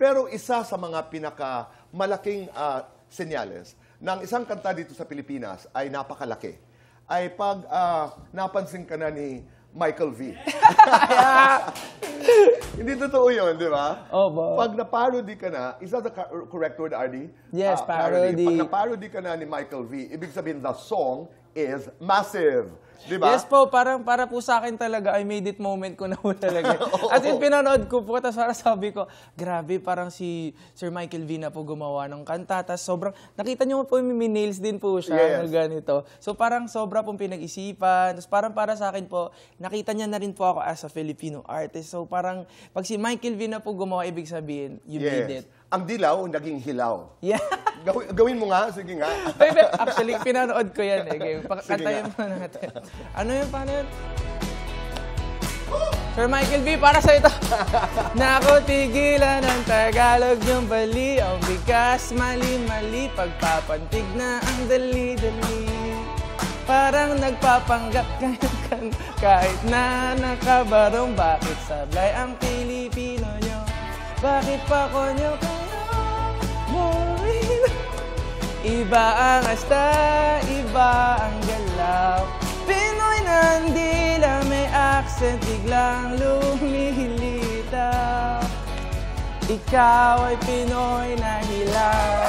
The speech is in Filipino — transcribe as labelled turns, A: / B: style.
A: Pero isa sa mga pinakamalaking senyales ng isang kanta dito sa Pilipinas ay napakalaki. Ay pag napansin ka na ni Michael V. Hindi totoo yun, di ba?
B: Opo.
A: Pag na-parody ka na, is that the correct word, RD?
B: Yes, parody.
A: Pag na-parody ka na ni Michael V, ibig sabihin the song is massive. Di ba?
B: Yes po, para po sa akin talaga, I made it moment ko na po talaga. At in pinanood ko po, tapos parang sabi ko, grabe, parang si Sir Michael V na po gumawa ng kanta. Tapos sobrang, nakita niyo po, may nails din po siya na ganito. So parang sobra pong pinag-isipan. Tapos parang para sa akin po, nakita niya na rin po ako as a Filipino artist. So parang, pag si Michael V na po gumawa, ibig sabihin, you made it.
A: Ang dilaw, naging hilaw.
B: Yeah.
A: Gawin mo nga, sige nga.
B: Actually, pinanood ko yan eh. Kantayin mo natin. Ano yun, paano yun? Sir Michael V, para sa ito. Naku, tigilan ng Tagalog yung bali. Ang bigas, mali-mali. Pagpapantig na ang dali-dali. Parang nagpapanggap kayo kahit na nakabarong. Bakit sablay ang Pilipino nyo? Bakit pa ko nyo kayo? Iba ang asta, iba ang galaw. Pinoy na hindi lang may accent, biglang lumilitaw. Ikaw ay Pinoy na hilaw.